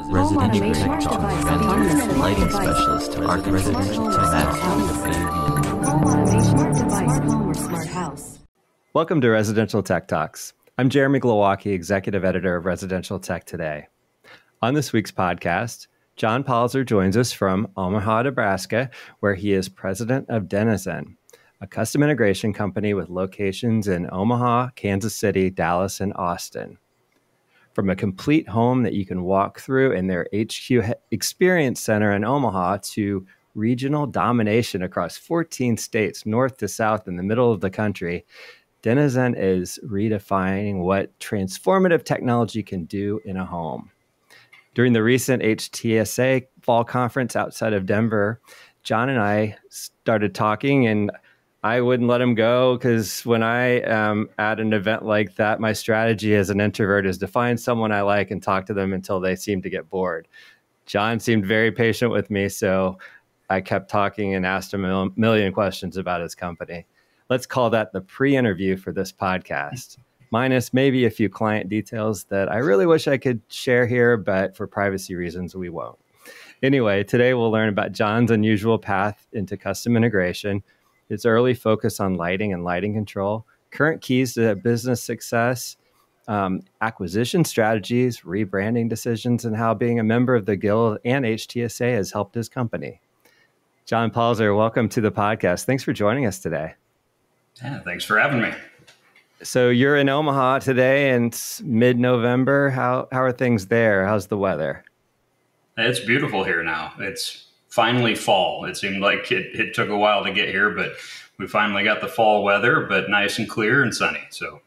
residential tech talk, lighting specialist to residential tech. Welcome to Residential Tech Talks. I'm Jeremy Glowacki, Executive Editor of Residential Tech Today. On this week's podcast, John Palser joins us from Omaha, Nebraska, where he is president of Denizen, a custom integration company with locations in Omaha, Kansas City, Dallas, and Austin. From a complete home that you can walk through in their HQ Experience Center in Omaha to regional domination across 14 states, north to south in the middle of the country, Denizen is redefining what transformative technology can do in a home. During the recent HTSA Fall Conference outside of Denver, John and I started talking, and I wouldn't let him go because when I am at an event like that, my strategy as an introvert is to find someone I like and talk to them until they seem to get bored. John seemed very patient with me, so I kept talking and asked him a million questions about his company. Let's call that the pre-interview for this podcast, minus maybe a few client details that I really wish I could share here, but for privacy reasons, we won't. Anyway, today we'll learn about John's unusual path into custom integration, his early focus on lighting and lighting control, current keys to business success, acquisition strategies, rebranding decisions, and how being a member of the Guild and HTSA has helped his company. John Palser, welcome to the podcast. Thanks for joining us today. Yeah, thanks for having me. So you're in Omaha today and it's mid-November. How are things there? How's the weather? It's beautiful here now. It's finally fall. It seemed like it took a while to get here, but we finally got the fall weather, but nice and clear and sunny. So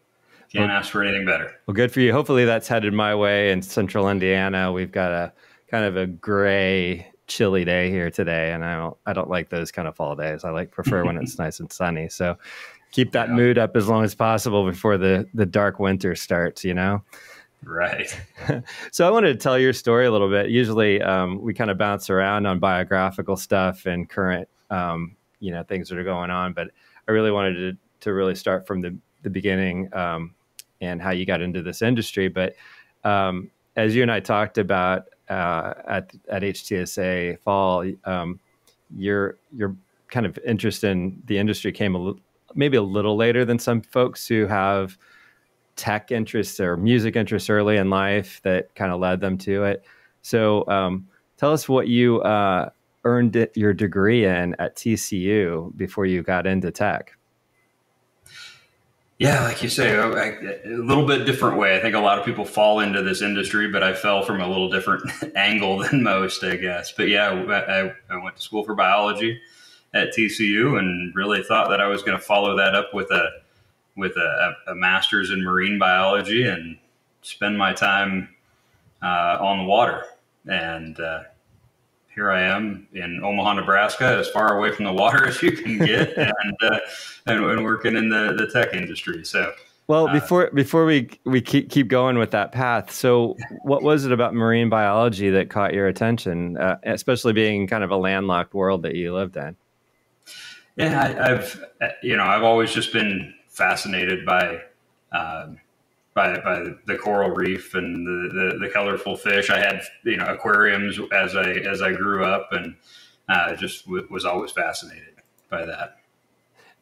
can't ask for anything better. Well, good for you. Hopefully that's headed my way in central Indiana. We've got a kind of a gray, chilly day here today, and I don't like those kind of fall days. I prefer when it's nice and sunny. So keep that mood up as long as possible before the dark winter starts, you know? Right. So I wanted to tell your story a little bit. Usually we kind of bounce around on biographical stuff and current, things that are going on. But I really wanted to really start from the beginning and how you got into this industry. But as you and I talked about at HTSA Fall, your kind of interest in the industry came maybe a little later than some folks who have tech interests or music interests early in life that kind of led them to it. So tell us what you earned your degree in at TCU before you got into tech. Yeah, like you say, a little bit different way. I think a lot of people fall into this industry, but I fell from a little different angle than most, I guess. But yeah, I went to school for biology at TCU and really thought that I was going to follow that up with a master's in marine biology and spend my time on the water. And here I am in Omaha, Nebraska, as far away from the water as you can get, and working in the tech industry. So, well, before we keep going with that path, so what was it about marine biology that caught your attention, especially being kind of a landlocked world that you lived in? Yeah, I've always just been fascinated by the coral reef and the colorful fish. I had aquariums as I grew up, and just was always fascinated by that.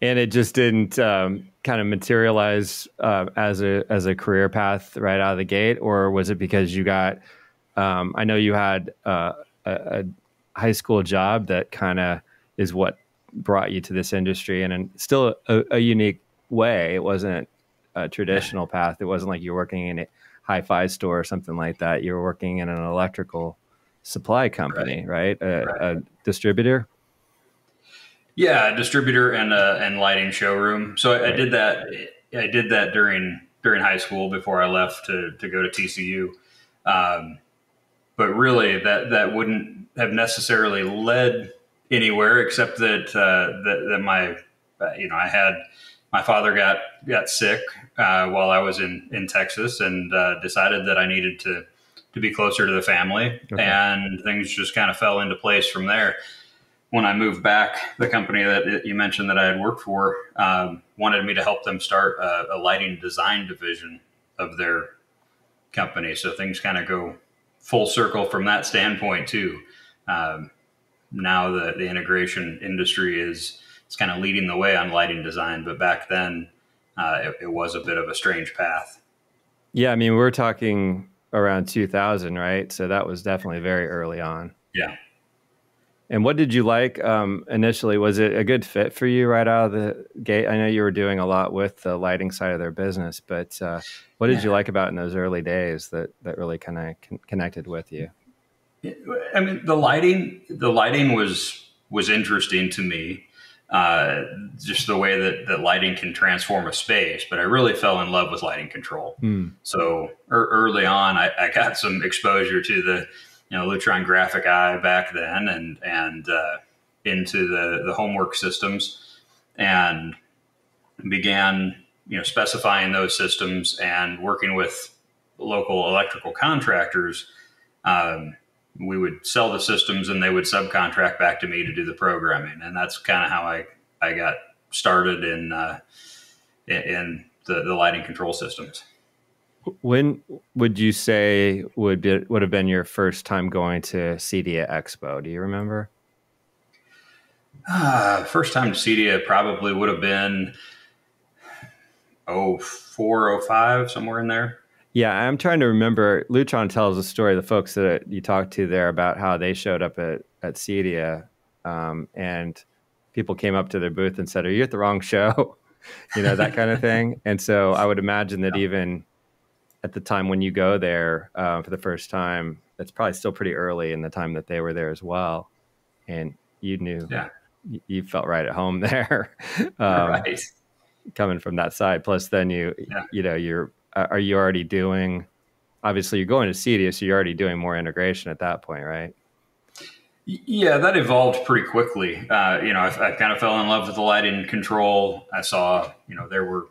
And it just didn't kind of materialize as a career path right out of the gate, or was it because you got? I know you had a high school job that kind of is what brought you to this industry, and still a unique way. It wasn't a traditional path. It wasn't like you're working in a hi-fi store or something like that. You were working in an electrical supply company, right? A distributor. Yeah, a distributor and lighting showroom. So I did that. I did that during high school before I left to go to TCU. But really, that wouldn't have necessarily led anywhere, except that I had. My father got sick while I was in Texas, and decided that I needed to be closer to the family. Okay. And things just kind of fell into place from there. When I moved back, the company that you mentioned that I had worked for wanted me to help them start a lighting design division of their company. So things kind of go full circle from that standpoint too. Now the integration industry is kind of leading the way on lighting design, but back then it was a bit of a strange path. Yeah, I mean, we're talking around 2000, right? So that was definitely very early on. Yeah. And what did you like initially? Was it a good fit for you right out of the gate? I know you were doing a lot with the lighting side of their business, but what did you like about in those early days that really kind of connected with you? I mean, the lighting was interesting to me, just the way that lighting can transform a space. But I really fell in love with lighting control. So early on, I got some exposure to the Lutron graphic eye back then, and into the homework systems, and began specifying those systems and working with local electrical contractors. We would sell the systems and they would subcontract back to me to do the programming. And that's kind of how I got started in the lighting control systems. When would you say would have been your first time going to CEDIA Expo? Do you remember? First time to CEDIA probably would have been 04, 05, somewhere in there. Yeah, I'm trying to remember. Lutron tells a story, the folks that you talked to there, about how they showed up at CEDIA, and people came up to their booth and said, "Are you at the wrong show?" That kind of thing. And so I would imagine that even at the time when you go there for the first time, it's probably still pretty early in the time that they were there as well. And you knew, you felt right at home there, right. Coming from that side. Plus then are you already doing, obviously you're going to CEDIA, so you're already doing more integration at that point, right? Yeah, that evolved pretty quickly. I kind of fell in love with the lighting control. I saw, there were,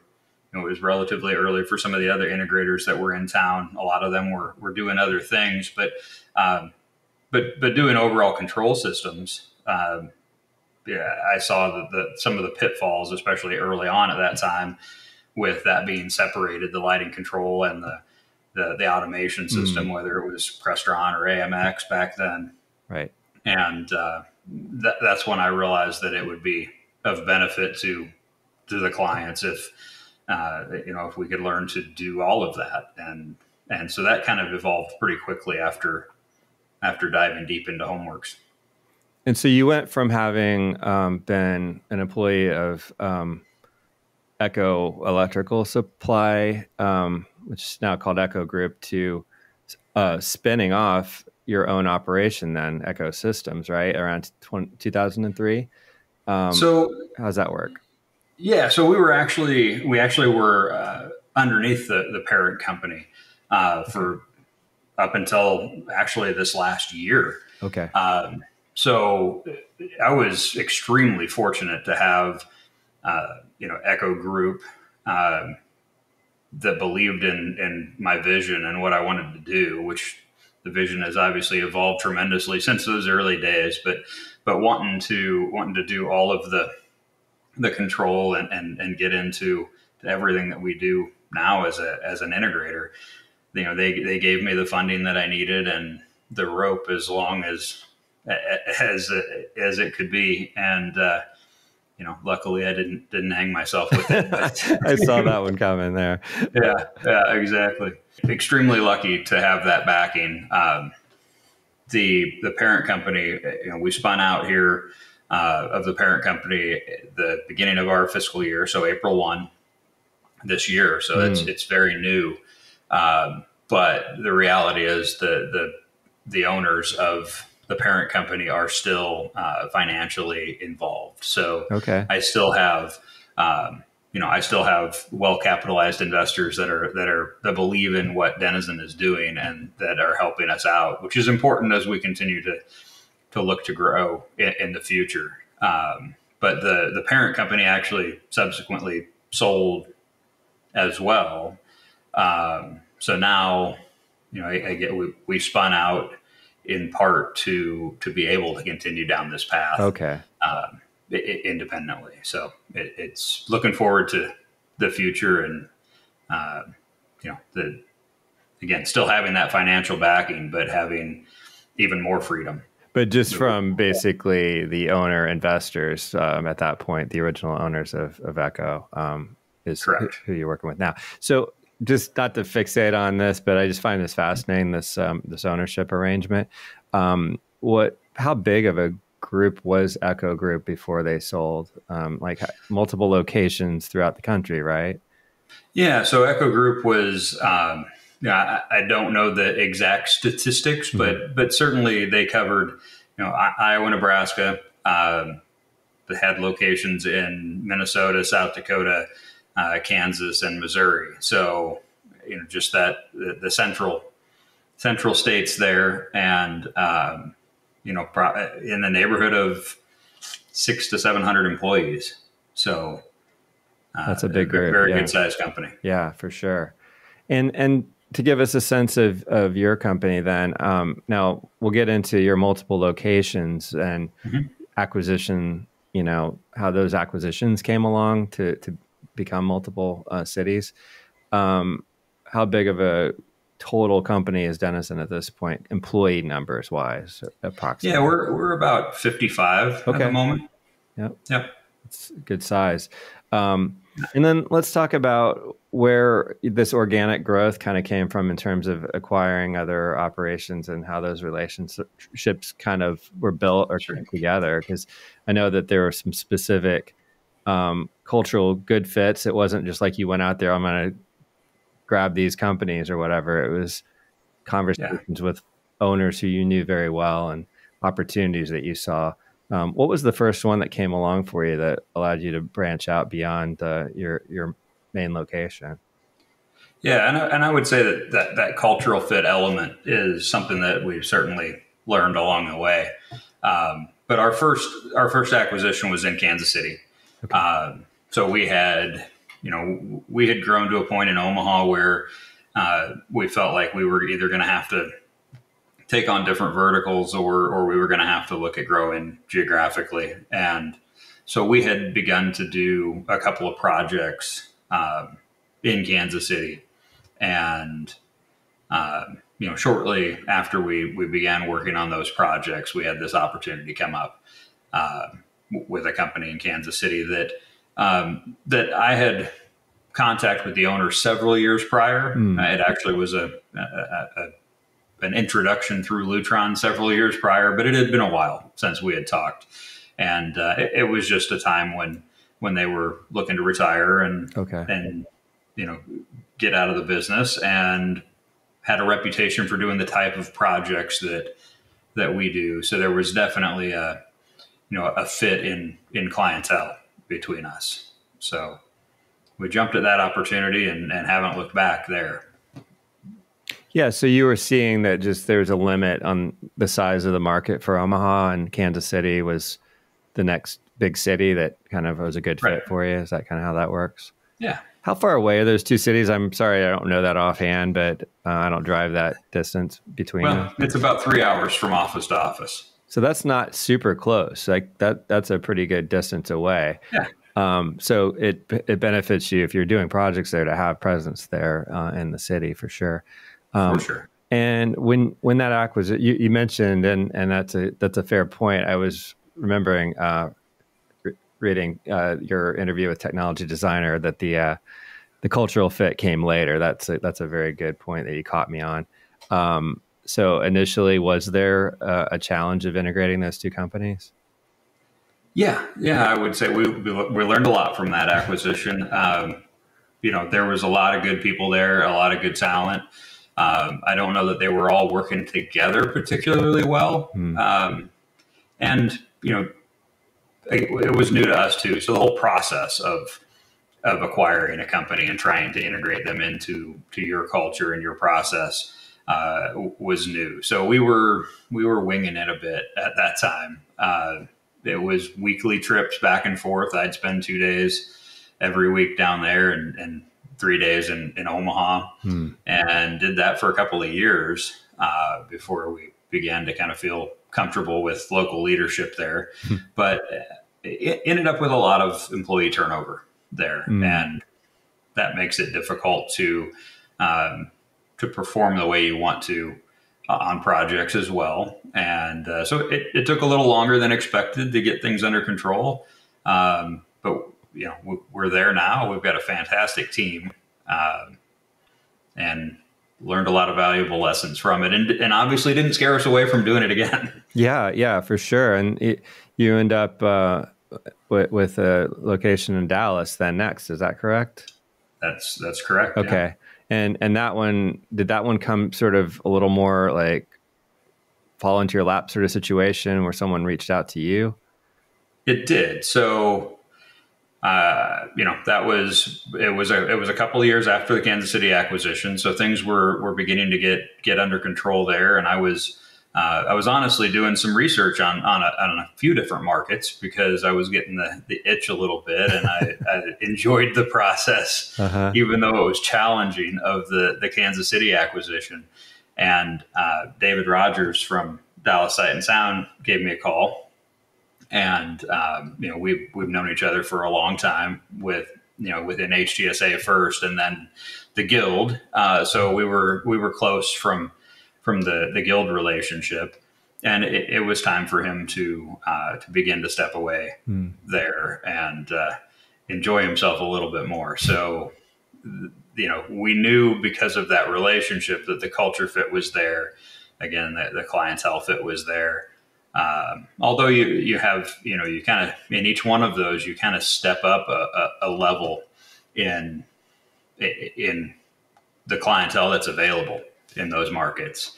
it was relatively early for some of the other integrators that were in town. A lot of them were doing other things, but doing overall control systems. I saw some of the pitfalls, especially early on at that time, with that being separated, the lighting control and the automation system, whether it was Crestron or AMX back then. Right. And that's when I realized that it would be of benefit to the clients if we could learn to do all of that. And so that kind of evolved pretty quickly after diving deep into Homeworks. And so you went from having been an employee of Echo Electrical Supply, which is now called Echo Group, to spinning off your own operation then, Echo Systems, right? Around 2003. So how does that work? Yeah, so we actually were underneath the parent company for up until actually this last year. Okay. So I was extremely fortunate to have Echo Group that believed in my vision and what I wanted to do, which the vision has obviously evolved tremendously since those early days, but wanting to do all of the control and get into everything that we do now as an integrator. They gave me the funding that I needed and the rope as long as it could be. And, luckily I didn't hang myself with it. But I saw that one coming there. Yeah, exactly. Extremely lucky to have that backing. The parent company, we spun out here of the parent company the beginning of our fiscal year, so April 1 this year. So it's very new. But the reality is the owners of the parent company are still financially involved. So I still have well capitalized investors that believe in what Denizen is doing and that are helping us out, which is important as we continue to look to grow in the future. But the parent company actually subsequently sold as well. So now, we spun out in part to be able to continue down this path. Independently. So it's looking forward to the future and, again, still having that financial backing, but having even more freedom. But just from basically the owner investors at that point, the original owners of Echo is Correct. who you're working with now. So just not to fixate on this, but I just find this fascinating, this ownership arrangement. How big of a group was Echo Group before they sold? Like multiple locations throughout the country, right? Yeah. So Echo Group was, I don't know the exact statistics, but certainly they covered, Iowa, Nebraska. They had locations in Minnesota, South Dakota, Kansas, and Missouri. So, just that the central states there, and in the neighborhood of 600 to 700 employees. So that's a big group. Very good sized company. Yeah, for sure. And to give us a sense of your company, then now we'll get into your multiple locations and acquisition. How those acquisitions came along to become multiple cities. How big of a total company is Denizen at this point, employee numbers wise, approximately? Yeah, we're about 55 at the moment. Yep. It's a good size. And then let's talk about where this organic growth kind of came from in terms of acquiring other operations and how those relationships kind of were built or came together. Because I know that there were some specific cultural good fits. It wasn't just like you went out there, I'm going to grab these companies or whatever. It was conversations with owners who you knew very well and opportunities that you saw. What was the first one that came along for you that allowed you to branch out beyond your main location? Yeah, and I would say that cultural fit element is something that we've certainly learned along the way. But our first acquisition was in Kansas City. Okay. So we had grown to a point in Omaha where we felt like we were either going to have to take on different verticals or we were going to have to look at growing geographically. And so we had begun to do a couple of projects in Kansas City. And, shortly after we began working on those projects, we had this opportunity come up with a company in Kansas City that I had contact with the owner several years prior. It actually was an introduction through Lutron several years prior, but it had been a while since we had talked. And it was just a time when they were looking to retire and get out of the business, and had a reputation for doing the type of projects that we do. So there was definitely a fit in clientele between us. So we jumped at that opportunity and haven't looked back there. Yeah, so you were seeing that just there's a limit on the size of the market for Omaha, and Kansas City was the next big city that kind of was a good fit for you. Is that kind of how that works? Yeah. How far away are those two cities? I'm sorry, I don't know that offhand, but I don't drive that distance between them. It's about 3 hours from office to office. So that's not super close. Like that's a pretty good distance away. Yeah. So it benefits you if you're doing projects there to have presence there in the city for sure. For sure. And when that acquisition, you mentioned, and that's a fair point. I was remembering reading your interview with Technology Designer that the cultural fit came later. That's a very good point that you caught me on. So initially, was there a challenge of integrating those two companies? Yeah, I would say we learned a lot from that acquisition. There was a lot of good people there, a lot of good talent. I don't know that they were all working together particularly well. And, it was new to us too. So the whole process of acquiring a company and trying to integrate them into your culture and your process was new. So we were winging it a bit at that time. It was weekly trips back and forth. I'd spend 2 days every week down there and 3 days in Omaha, and did that for a couple of years before we began to kind of feel comfortable with local leadership there. But it ended up with a lot of employee turnover there, and that makes it difficult to to perform the way you want to on projects as well. And so it took a little longer than expected to get things under control. But we're there now. We've got a fantastic team, and learned a lot of valuable lessons from it, and obviously didn't scare us away from doing it again. Yeah, for sure. And you end up with a location in Dallas then next. Is that correct? That's correct. Okay. Yeah. And that one, did that one come sort of a little more like fall into your lap sort of situation where someone reached out to you? It did. So, it was a couple of years after the Kansas City acquisition. So things were beginning to get under control there. And I was honestly doing some research on a few different markets because I was getting the itch a little bit, and I enjoyed the process, even though it was challenging, of the Kansas City acquisition. And David Rogers from Dallas Sight and Sound gave me a call. And, we've known each other for a long time within HTSA first and then the Guild. So we were close from the Guild relationship, and it was time for him to begin to step away there and enjoy himself a little bit more. So, we knew because of that relationship that the culture fit was there. Again, the clientele fit was there. Although you have, you kind of, in each one of those, you kind of step up a level in the clientele that's available in those markets.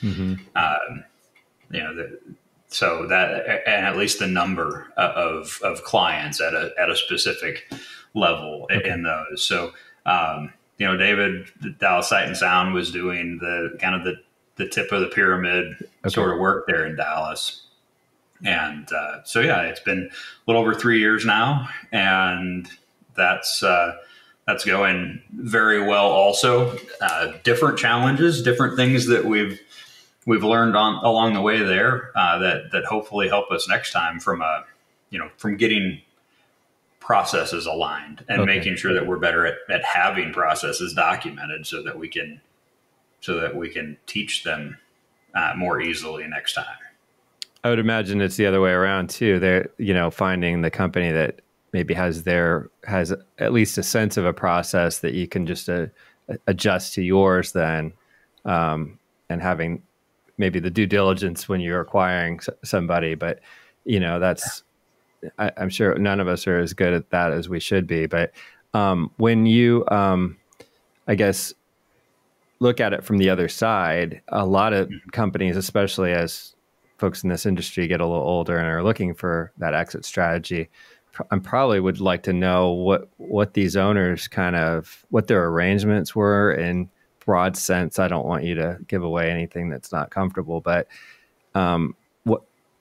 So that, and at least the number of clients at a specific level in those. So, David, Dallas Sight and Sound, was doing the kind of the tip of the pyramid sort of work there in Dallas. And it's been a little over 3 years now, and that's going very well. Also, different challenges, different things that we've learned along the way there that hopefully help us next time from getting processes aligned and making sure that we're better at having processes documented so that we can teach them more easily next time. I would imagine it's the other way around too. They're, finding the company that maybe has at least a sense of a process that you can just adjust to yours then, and having maybe the due diligence when you're acquiring somebody. But, I'm sure none of us are as good at that as we should be. But when you, I guess, look at it from the other side, a lot of companies, especially as folks in this industry get a little older and are looking for that exit strategy, I probably would like to know what these owners what their arrangements were in broad sense. I don't want you to give away anything that's not comfortable, but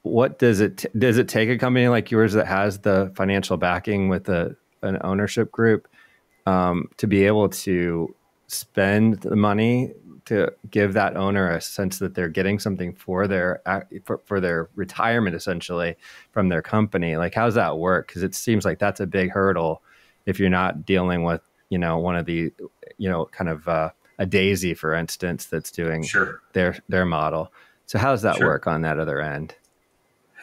what does it take a company like yours that has the financial backing with an ownership group to be able to spend the money to give that owner a sense that they're getting something for their retirement, essentially, from their company? Like, how's that work? Because it seems like that's a big hurdle if you're not dealing with, one of the, kind of a Daisy, for instance, that's doing their model. So how does that work on that other end?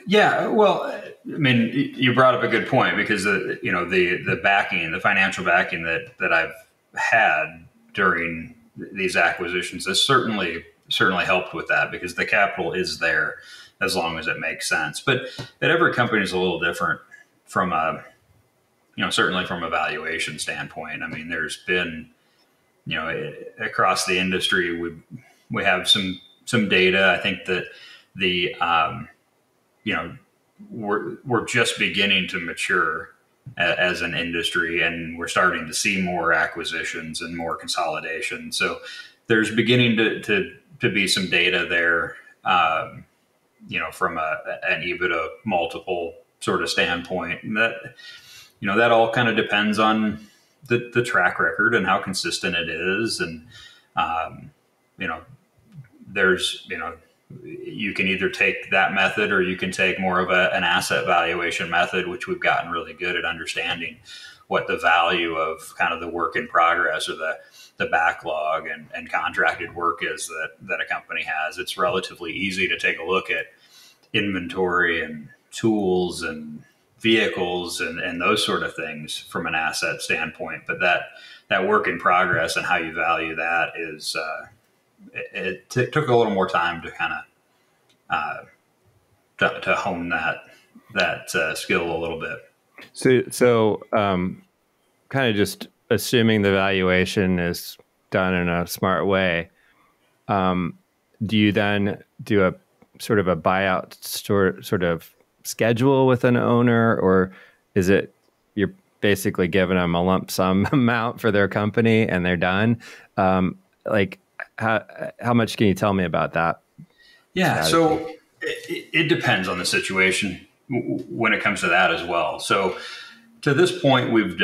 Yeah, well, I mean, you brought up a good point, because the backing, the financial backing that I've had during these acquisitions has certainly helped with that, because the capital is there as long as it makes sense. But every company is a little different from certainly from a valuation standpoint. I mean, there's been, across the industry, we have some data. I think that we're just beginning to mature as an industry, and we're starting to see more acquisitions and more consolidation. So there's beginning to be some data there, from an EBITDA multiple sort of standpoint. And that all kind of depends on the track record and how consistent it is. And, you can either take that method, or you can take more of an asset valuation method, which we've gotten really good at understanding what the value of kind of the work in progress or the backlog and contracted work is that a company has. It's relatively easy to take a look at inventory and tools and vehicles and those sort of things from an asset standpoint. But that work in progress and how you value that is, it took a little more time to kind of, to hone that skill a little bit. So kind of just assuming the valuation is done in a smart way, do you then do a sort of a buyout sort of schedule with an owner, or is it you're basically giving them a lump sum amount for their company and they're done? Like how much can you tell me about that? Yeah, so it depends on the situation when it comes to that as well. So to this point, we've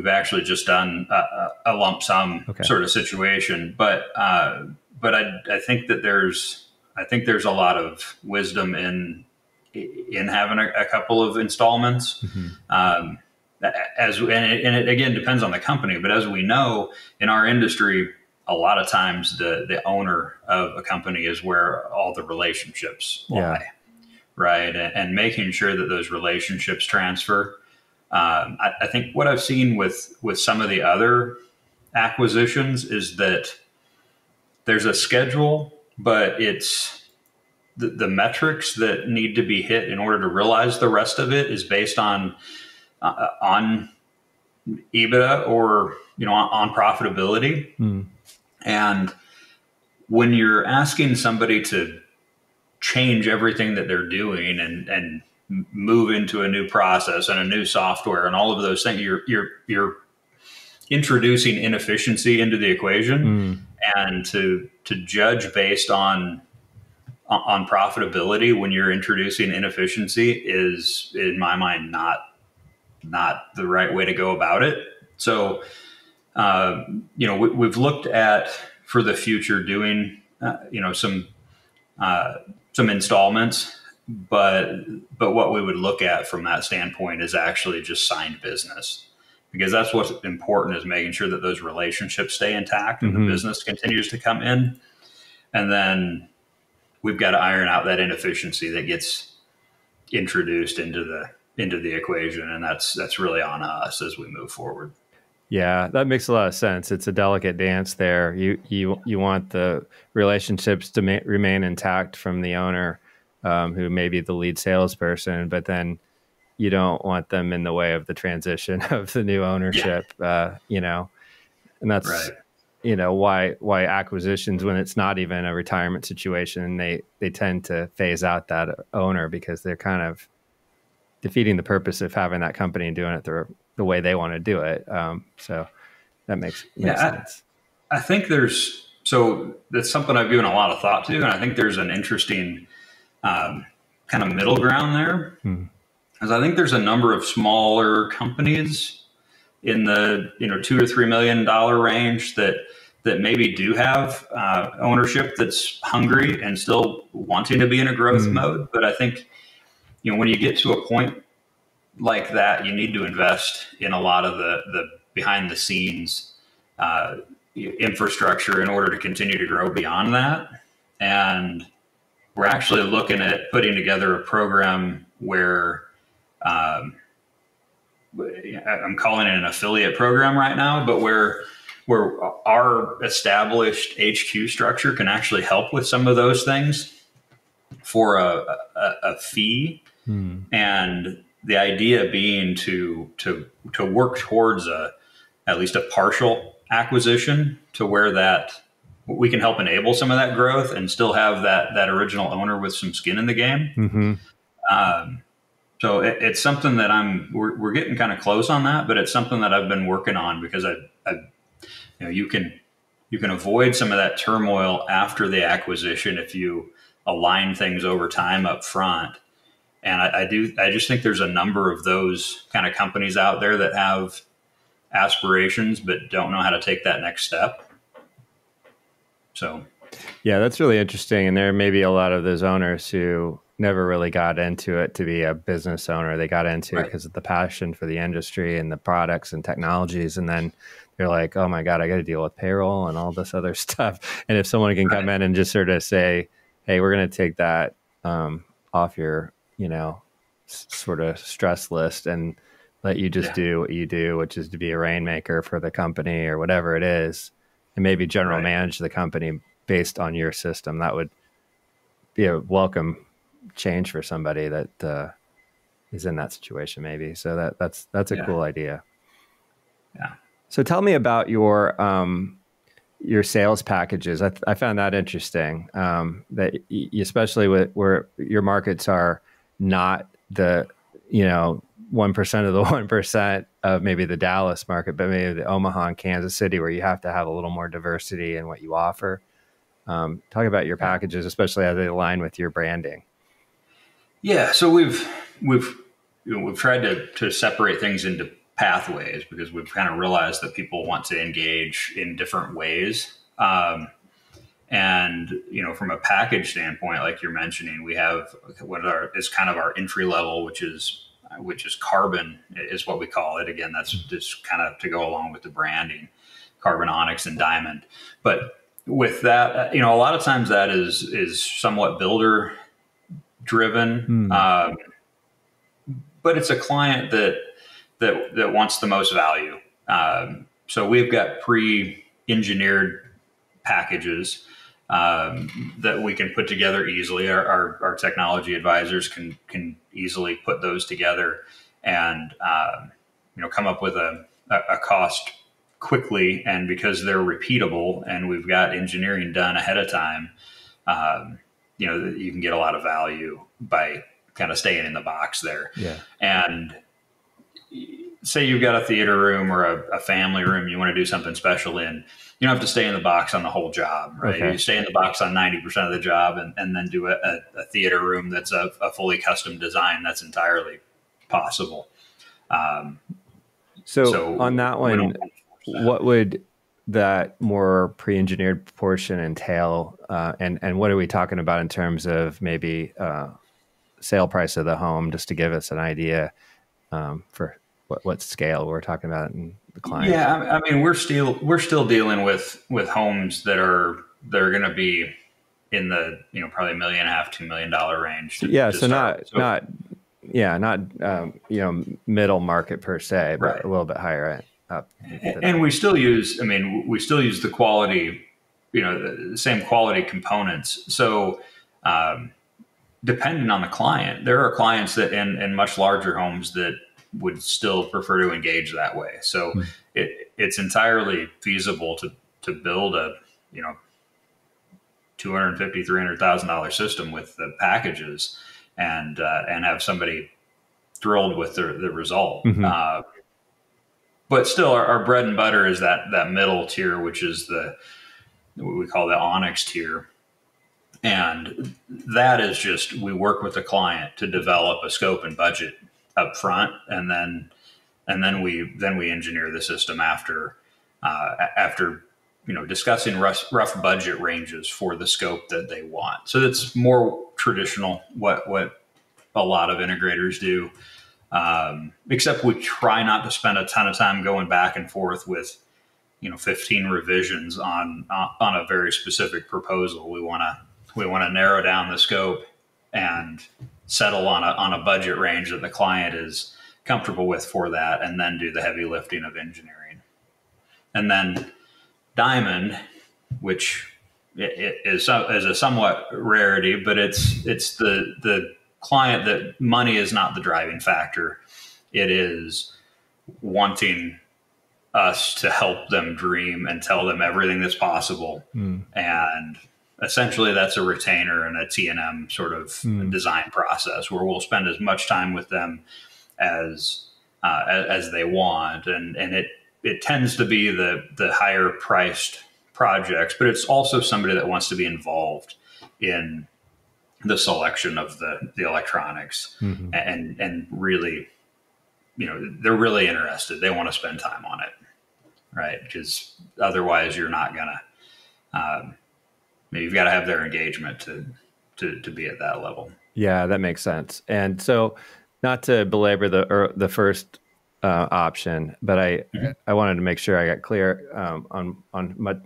actually just done a lump sum sort of situation, but I think that there's a lot of wisdom in having a couple of installments. Mm-hmm. And it again depends on the company, but as we know in our industry, a lot of times the owner of a company is where all the relationships lie, right? And making sure that those relationships transfer. I think what I've seen with some of the other acquisitions is that there's a schedule, but it's the metrics that need to be hit in order to realize the rest of it is based on EBITDA or on profitability. Mm. And when you're asking somebody to change everything that they're doing and move into a new process and a new software and all of those things, you're introducing inefficiency into the equation. And to judge based on profitability when you're introducing inefficiency is, in my mind, not the right way to go about it. So, we've looked at for the future doing, some installments, but what we would look at from that standpoint is actually just signed business, because that's what's important, is making sure that those relationships stay intact and the business continues to come in. And then we've got to iron out that inefficiency that gets introduced into the equation. And that's really on us as we move forward. Yeah, that makes a lot of sense. It's a delicate dance there. You want the relationships to remain intact from the owner, who may be the lead salesperson, but then you don't want them in the way of the transition of the new ownership. And that's right. Why acquisitions, when it's not even a retirement situation, they tend to phase out that owner, because they're kind of defeating the purpose of having that company and doing it the way they want to do it. So that makes sense. I think that's something I've given a lot of thought to, and I think there's an interesting kind of middle ground there. Because I think there's a number of smaller companies in the $2 to $3 million range that maybe do have ownership that's hungry and still wanting to be in a growth mode. But I think when you get to a point like that, you need to invest in a lot of the behind the scenes infrastructure in order to continue to grow beyond that. And we're actually looking at putting together a program where I'm calling it an affiliate program right now, but where our established HQ structure can actually help with some of those things for a fee. And the idea being to work towards at least a partial acquisition, to where that we can help enable some of that growth and still have that original owner with some skin in the game. So it's something that we're getting kind of close on that, but it's something that I've been working on, because you can avoid some of that turmoil after the acquisition if you align things over time up front. And I just think there's a number of those kind of companies out there that have aspirations but don't know how to take that next step. So, yeah, that's really interesting. And there may be a lot of those owners who never really got into it to be a business owner. They got into it because of the passion for the industry and the products and technologies. And then they're like, oh my God, I got to deal with payroll and all this other stuff. And if someone can come in and just sort of say, hey, we're going to take that off your, sort of stress list and let you just do what you do, which is to be a rainmaker for the company or whatever it is, and maybe general manage the company based on your system. That would be a welcome change for somebody that is in that situation, maybe. So that's a cool idea. Yeah. So tell me about your sales packages. I found that interesting. That especially where your markets are not the 1% of the 1% of maybe the Dallas market, but maybe the Omaha and Kansas City, where you have to have a little more diversity in what you offer. Talk about your packages, especially as they align with your branding. Yeah, so we've tried to separate things into pathways because we've kind of realized that people want to engage in different ways. And from a package standpoint, like you're mentioning, we have what is kind of our entry level, which is carbon is what we call it. Again, that's just kind of to go along with the branding, carbon, onyx, and diamond. But with that, a lot of times that is somewhat builder driven, but it's a client that wants the most value. So we've got pre-engineered packages that we can put together easily. Our technology advisors can easily put those together and come up with a cost quickly. And because they're repeatable and we've got engineering done ahead of time, you can get a lot of value by kind of staying in the box there. Yeah. And say you've got a theater room or a family room you want to do something special in, you don't have to stay in the box on the whole job, right? Okay. You stay in the box on 90% of the job and then do a theater room that's a fully custom design. That's entirely possible. So on that one, what would that more pre-engineered portion entail? And what are we talking about in terms of maybe sale price of the home, just to give us an idea for what scale we're talking about in the client? Yeah, I mean, we're still dealing with homes that are going to be in the probably $1.5 million, $2 million range. Not middle market per se, but a little bit higher up. And we still use the quality, the same quality components. So depending on the client, there are clients that in much larger homes that would still prefer to engage that way. So it's entirely feasible to build a $250,000, $300,000 system with the packages and have somebody thrilled with the result. Mm-hmm. But still, our bread and butter is that middle tier, which is what we call the onyx tier. And that is just, we work with the client to develop a scope and budget up front, and then we engineer the system after discussing rough budget ranges for the scope that they want. So that's more traditional what a lot of integrators do. Except we try not to spend a ton of time going back and forth with 15 revisions on a very specific proposal. We want to narrow down the scope and settle on a budget range that the client is comfortable with for that, and then do the heavy lifting of engineering. And then Diamond, which is a somewhat rarity, but it's the client that money is not the driving factor. It is wanting us to help them dream and tell them everything that's possible. And essentially that's a retainer and a T&M sort of design process where we'll spend as much time with them as they want. And it tends to be the higher priced projects, but it's also somebody that wants to be involved in the selection of the electronics and really, they're really interested. They want to spend time on it, right? Because otherwise you're not gonna, you've got to have their engagement to to be at that level. Yeah, that makes sense. And so, not to belabor the first option, but I wanted to make sure I got clear on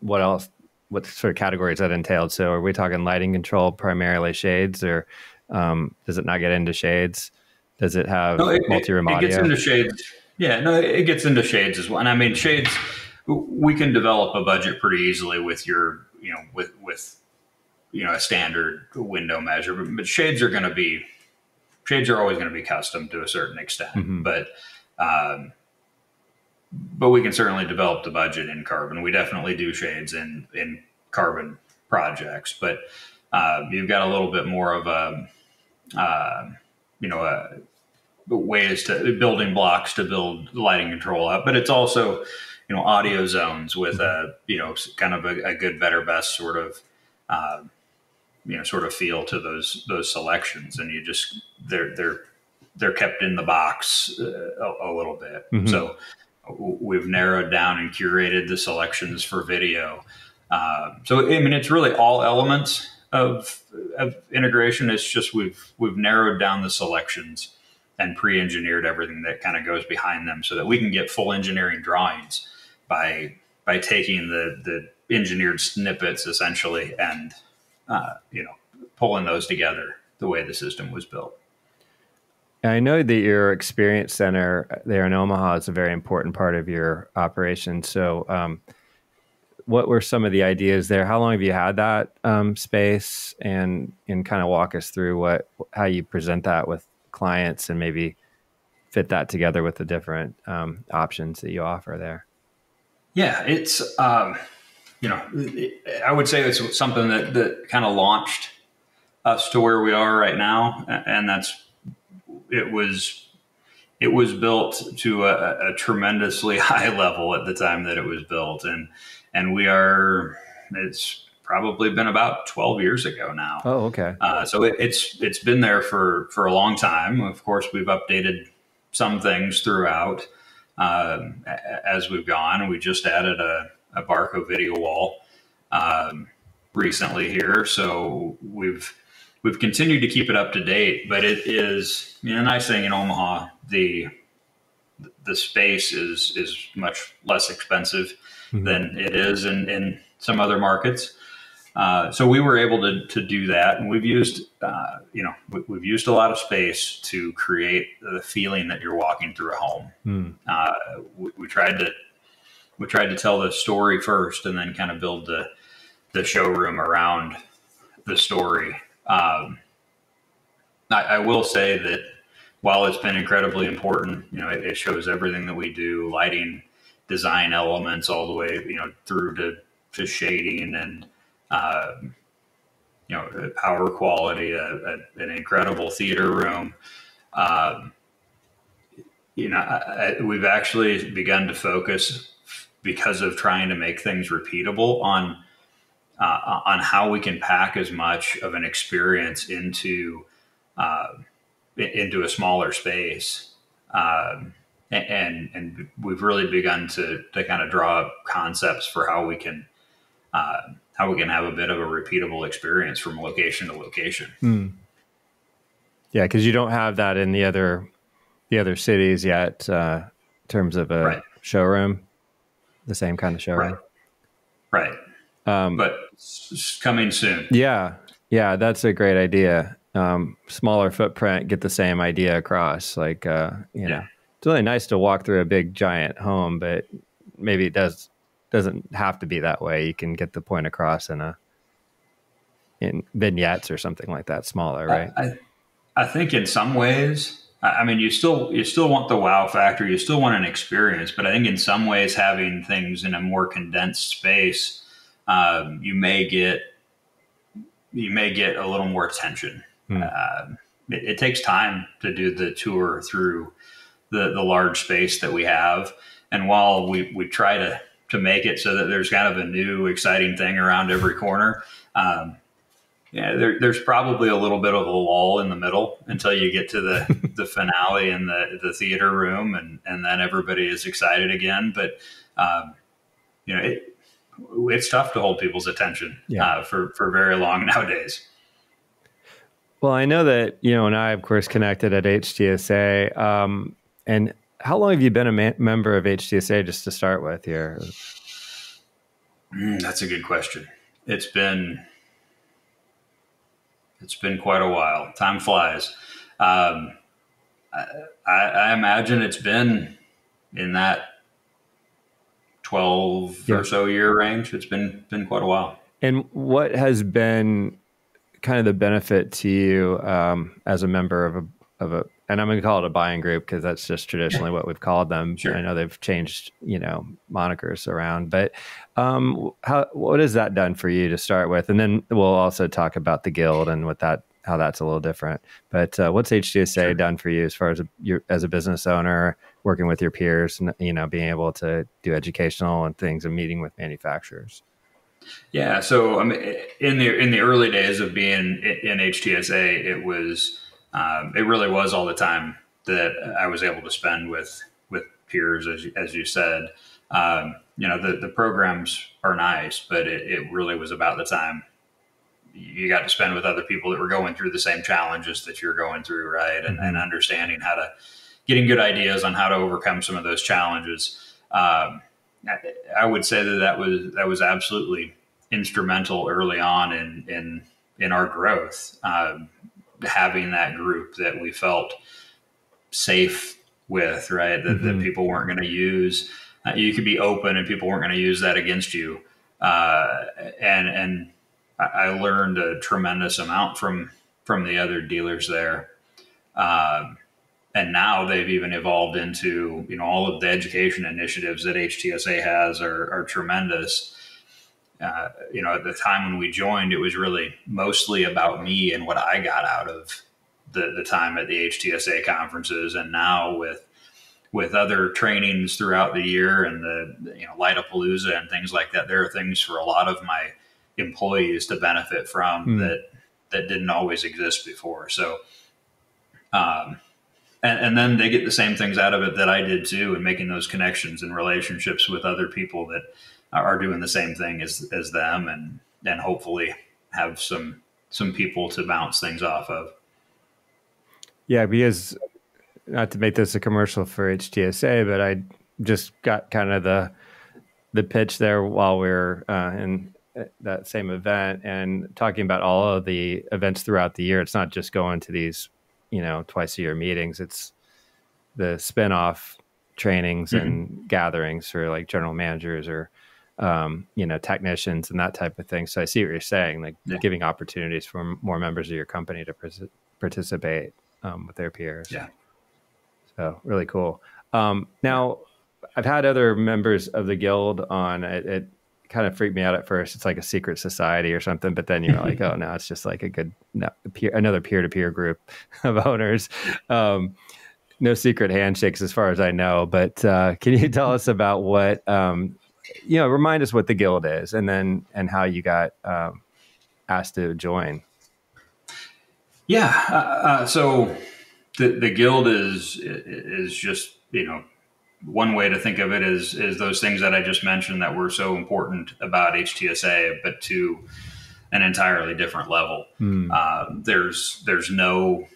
what else, what sort of categories that entailed. So, are we talking lighting control, primarily shades, or does it not get into shades? Does it have multi-room audio? It gets into shades. Yeah, no, it gets into shades as well. And I mean, shades, we can develop a budget pretty easily with your, with a standard window measure. But shades are always going to be custom to a certain extent. Mm-hmm. But we can certainly develop the budget in carbon. We definitely do shades in carbon projects, but you've got a little bit more of ways to building blocks to build lighting control up. But it's also, audio zones with kind of a good, better, best sort of, sort of feel to those selections, and they're kept in the box a little bit. Mm-hmm. So we've narrowed down and curated the selections for video. So I mean, it's really all elements of integration. It's just we've narrowed down the selections and pre-engineered everything that kind of goes behind them, so that we can get full engineering drawings by taking the engineered snippets essentially and pulling those together the way the system was built. I know that your experience center there in Omaha is a very important part of your operation. So what were some of the ideas there? How long have you had that space, and kind of walk us through how you present that with clients and maybe fit that together with the different options that you offer there? Yeah, it's, I would say it's something that kind of launched us to where we are right now. And it was built to a tremendously high level at the time that it was built. And it's probably been about 12 years ago now. Oh, okay. So it's been there for a long time. Of course, we've updated some things throughout as we've gone. We just added a Barco video wall recently here. So we've continued to keep it up to date, but it is, the nice thing in Omaha, the space is much less expensive mm-hmm. than it is in some other markets. So we were able to do that, and we've used, we've used a lot of space to create the feeling that you're walking through a home. Mm. We tried to tell the story first, and then kind of build the showroom around the story. I will say that while it's been incredibly important, it shows everything that we do, lighting, design elements, all the way, through to shading and, power quality, an incredible theater room. We've actually begun to focus, because of trying to make things repeatable, on how we can pack as much of an experience into a smaller space. And we've really begun to kind of draw up concepts for how we can have a bit of a repeatable experience from location to location. Hmm. Yeah, because you don't have that in the other cities yet, in terms of a showroom, the same kind of showroom. Right. But it's coming soon. Yeah, that's a great idea. Smaller footprint, get the same idea across. Like, it's really nice to walk through a big giant home, but maybe it doesn't have to be that way. You can get the point across in vignettes or something like that, smaller, right? I think in some ways, I mean, you still want the wow factor. You still want an experience, but I think in some ways, having things in a more condensed space, you may get a little more attention. It takes time to do the tour through the large space that we have. And while we try to make it so that there's kind of a new exciting thing around every corner, there's probably a little bit of a lull in the middle until you get to the finale in the theater room, and then everybody is excited again. But it's tough to hold people's attention for very long nowadays. Well, I know that, and I, of course, connected at HTSA. And how long have you been a member of HTSA, just to start with here? That's a good question. It's been quite a while. Time flies. I imagine it's been in that 12 or so year range. It's been quite a while. And what has been kind of the benefit to you as a member of a, and I'm going to call it a buying group because that's just traditionally what we've called them. Sure. I know they've changed, monikers around, but what has that done for you to start with? And then we'll also talk about the guild and how that's a little different. But what's HTSA done for you as far as as a business owner, working with your peers, and being able to do educational and things and meeting with manufacturers? Yeah, so I mean, in the early days of being in HTSA, it was it really was all the time that I was able to spend with peers, as you said. The programs are nice, but it really was about the time you got to spend with other people that were going through the same challenges that you're going through, right? And, Mm-hmm. and understanding getting good ideas on how to overcome some of those challenges. I would say that was absolutely instrumental early on in our growth. Having that group that we felt safe with, right? That people weren't going to use. You could be open, and people weren't going to use that against you. And I learned a tremendous amount from the other dealers there. And now they've even evolved into, all of the education initiatives that HTSA has are tremendous. At the time when we joined, it was really mostly about me and what I got out of the time at the HTSA conferences. And now with other trainings throughout the year and the Light-A-Palooza and things like that, there are things for a lot of my employees to benefit from that didn't always exist before. So, and then they get the same things out of it that I did too, and making those connections and relationships with other people that are doing the same thing as them, and hopefully have some people to bounce things off of. Yeah, because not to make this a commercial for HTSA, but I just got kind of the pitch there while we were in that same event and talking about all of the events throughout the year. It's not just going to these, twice a year meetings. It's the spinoff trainings and gatherings for like general managers or, technicians and that type of thing. So I see what you're saying, like giving opportunities for more members of your company to participate with their peers. Yeah. So really cool. Now, I've had other members of the guild on. It kind of freaked me out at first. It's like a secret society or something, but then you're like, oh no, it's just like another peer-to-peer group of owners. No secret handshakes as far as I know, but can you tell us about what, remind us what the guild is and how you got asked to join? Yeah. So the guild is just, one way to think of it is those things that I just mentioned that were so important about HTSA, but to an entirely different level. There's no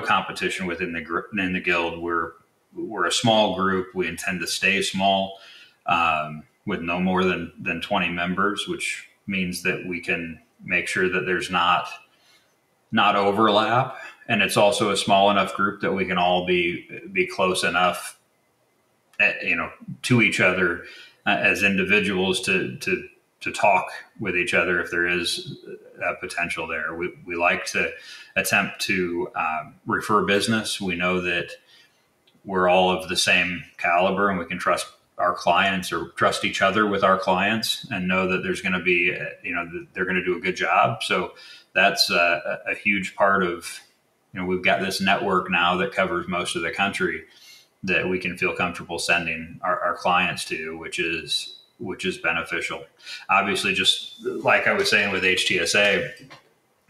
competition within the guild. We're a small group. We intend to stay small, with no more than 20 members, which means that we can make sure that there's not overlap. And it's also a small enough group that we can all be close enough, to each other as individuals to talk with each other if there is a potential there. We like to attempt to refer business. We know that we're all of the same caliber, and we can trust our clients or trust each other with our clients, and know that there's going to be, they're going to do a good job. So that's a huge part of, we've got this network now that covers most of the country that we can feel comfortable sending our clients to, which is beneficial. Obviously, just like I was saying with HTSA,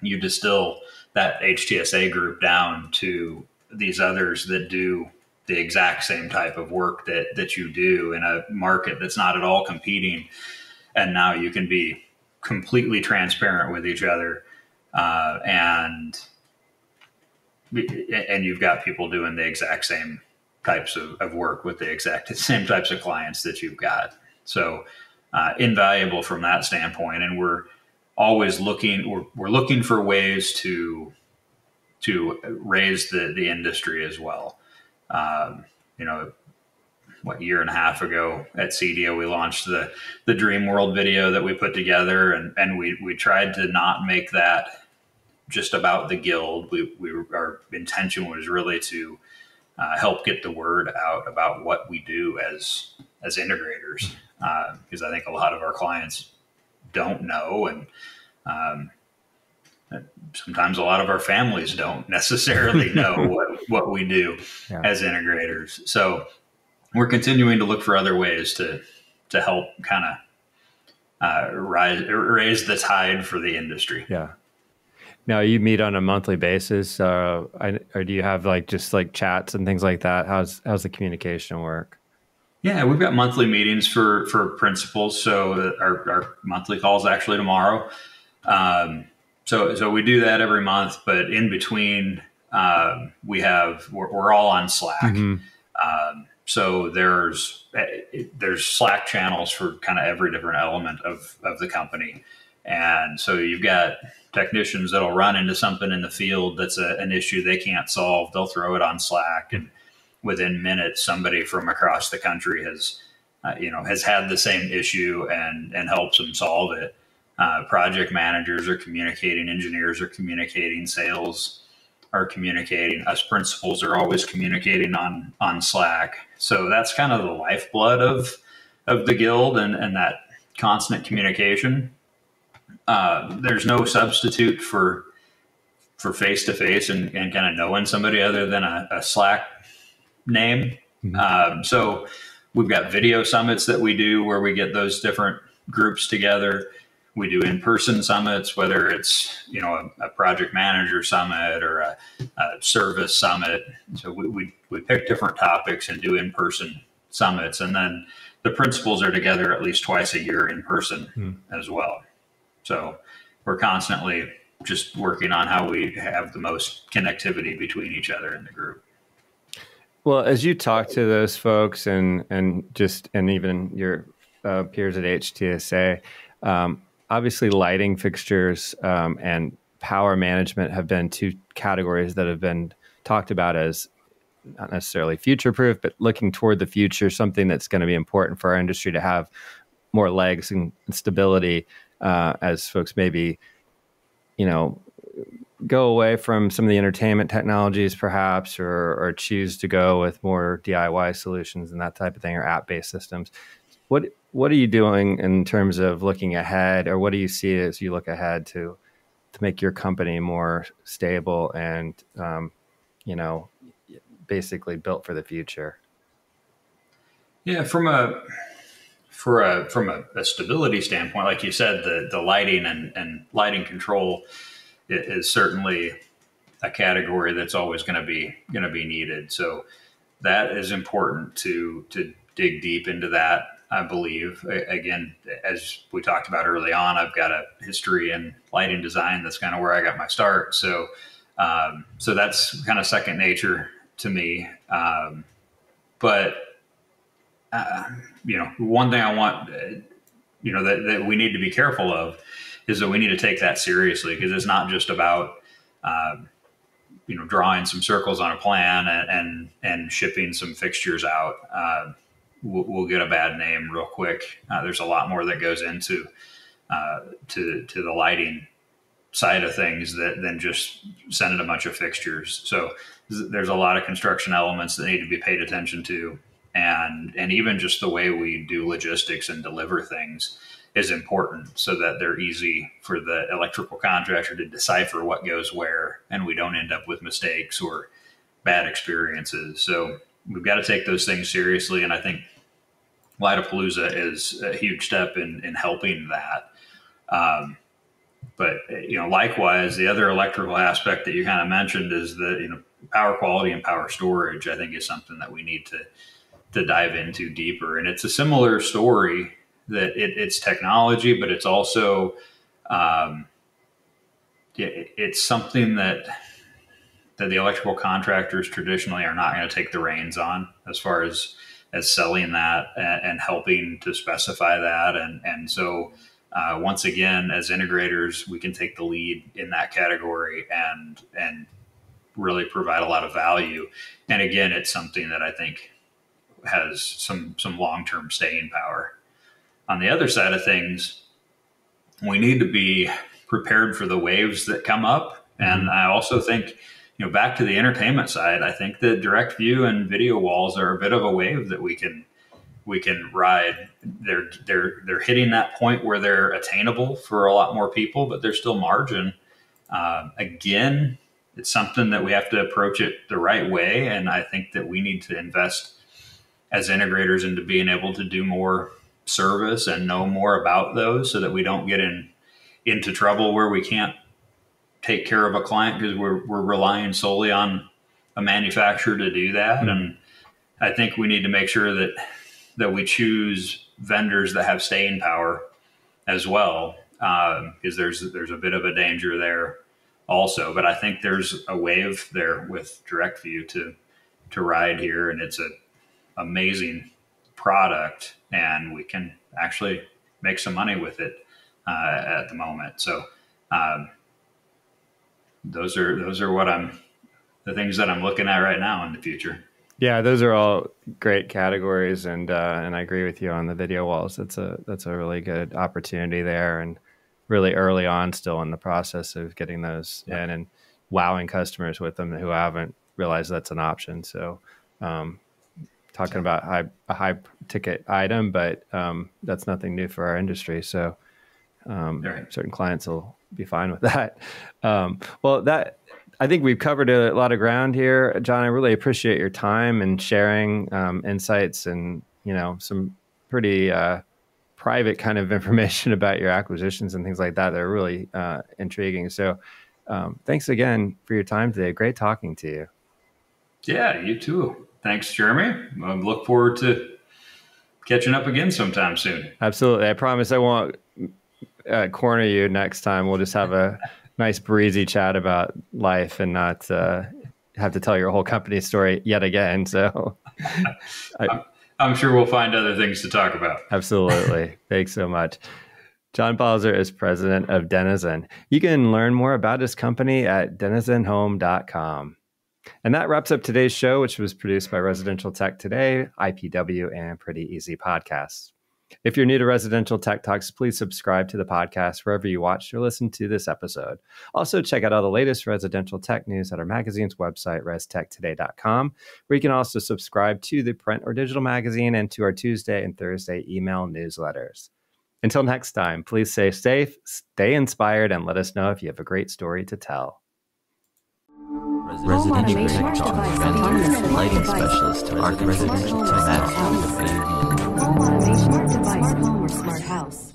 you distill that HTSA group down to these others that do the exact same type of work that you do in a market that's not at all competing. And now you can be completely transparent with each other. and you've got people doing the exact same types of work with the exact same types of clients that you've got. So invaluable from that standpoint. And we're always we're looking for ways to raise the industry as well. What, year and a half ago at CDO, we launched the Dream World video that we put together, and we tried to not make that just about the guild. Our intention was really to help get the word out about what we do as integrators, because I think a lot of our clients don't know, and sometimes a lot of our families don't necessarily know what we do as integrators. So we're continuing to look for other ways to help kind of raise the tide for the industry. Yeah. Now you meet on a monthly basis, or do you have just chats and things like that? How's the communication work? Yeah, we've got monthly meetings for principals. So our monthly call is actually tomorrow. So we do that every month, but in between, we're all on Slack. Mm-hmm. So there's Slack channels for kind of every different element of the company. And so you've got technicians that'll run into something in the field that's an issue they can't solve. They'll throw it on Slack, and within minutes, somebody from across the country has had the same issue and helps them solve it. Project managers are communicating, engineers are communicating, sales are communicating. Us principals are always communicating on Slack. So that's kind of the lifeblood of the guild, and that constant communication. There's no substitute for face-to-face and kind of knowing somebody other than a Slack name. Mm-hmm. So we've got video summits that we do where we get those different groups together. We do in-person summits, whether it's a project manager summit or a service summit. So we pick different topics and do in-person summits, and then the principals are together at least twice a year in person as well. So we're constantly just working on how we have the most connectivity between each other in the group. Well, as you talk to those folks and even your peers at HTSA, obviously lighting fixtures and power management have been two categories that have been talked about as not necessarily future-proof, but looking toward the future, something that's going to be important for our industry to have more legs and stability as folks maybe, go away from some of the entertainment technologies perhaps, or choose to go with more DIY solutions and that type of thing, or app-based systems. What are you doing in terms of looking ahead, or what do you see as you look ahead to make your company more stable and, basically built for the future? Yeah, from a stability standpoint, like you said, the lighting and lighting control is certainly a category that's always going to be needed. So that is important to dig deep into that. I believe, again, as we talked about early on, I've got a history in lighting design. That's kind of where I got my start. So that's kind of second nature to me. But one thing I want, that we need to be careful of is that we need to take that seriously, because it's not just about, drawing some circles on a plan and shipping some fixtures out. We'll get a bad name real quick. There's a lot more that goes into to the lighting side of things than just sending a bunch of fixtures. So there's a lot of construction elements that need to be paid attention to, and even just the way we do logistics and deliver things is important, so that they're easy for the electrical contractor to decipher what goes where, and we don't end up with mistakes or bad experiences. So we've got to take those things seriously, and I think Lightapalooza is a huge step in helping that. But likewise, the other electrical aspect that you kind of mentioned is the power quality and power storage. I think is something that we need to dive into deeper, and it's a similar story. That it's technology, but it's also it's something that the electrical contractors traditionally are not going to take the reins on as far as selling that and helping to specify that. And so once again, as integrators, we can take the lead in that category and really provide a lot of value. And again, it's something that I think has some long-term staying power. On the other side of things, we need to be prepared for the waves that come up. And I also think, back to the entertainment side, I think that direct view and video walls are a bit of a wave that we can ride. They're hitting that point where they're attainable for a lot more people, but there's still margin. Again, it's something that we have to approach it the right way. And I think that we need to invest as integrators into being able to do more service and know more about those so that we don't get into trouble where we can't take care of a client because we're relying solely on a manufacturer to do that. Mm-hmm. And I think we need to make sure that we choose vendors that have staying power as well, because there's a bit of a danger there also. But I think there's a wave there with direct view to ride here, and it's an amazing product, and we can actually make some money with it at the moment. So those are the things that I'm looking at right now in the future. Yeah, those are all great categories, and I agree with you on the video walls. That's a really good opportunity there, and really early on still in the process of getting those in and wowing customers with them who haven't realized that's an option. So talking about a high ticket item, but that's nothing new for our industry. So certain clients will be fine with that. I think we've covered a lot of ground here, John. I really appreciate your time and sharing insights and some pretty private kind of information about your acquisitions and things like that. They're really intriguing. So thanks again for your time today. Great talking to you. Yeah, you too. Thanks, Jeremy. I look forward to catching up again sometime soon. Absolutely. I promise I won't corner you next time. We'll just have a nice breezy chat about life and not have to tell your whole company story yet again. So I'm sure we'll find other things to talk about. Absolutely. Thanks so much. John Palser is president of Denizen. You can learn more about his company at denizenhome.com. And that wraps up today's show, which was produced by Residential Tech Today, IPW, and Pretty Easy Podcasts. If you're new to Residential Tech Talks, please subscribe to the podcast wherever you watched or listened to this episode. Also, check out all the latest residential tech news at our magazine's website, restechtoday.com, where you can also subscribe to the print or digital magazine and to our Tuesday and Thursday email newsletters. Until next time, please stay safe, stay inspired, and let us know if you have a great story to tell. Residential Tech Talks, autonomous lighting specialist to Residential Tech Talks. Home automation, smart device, home or smart house.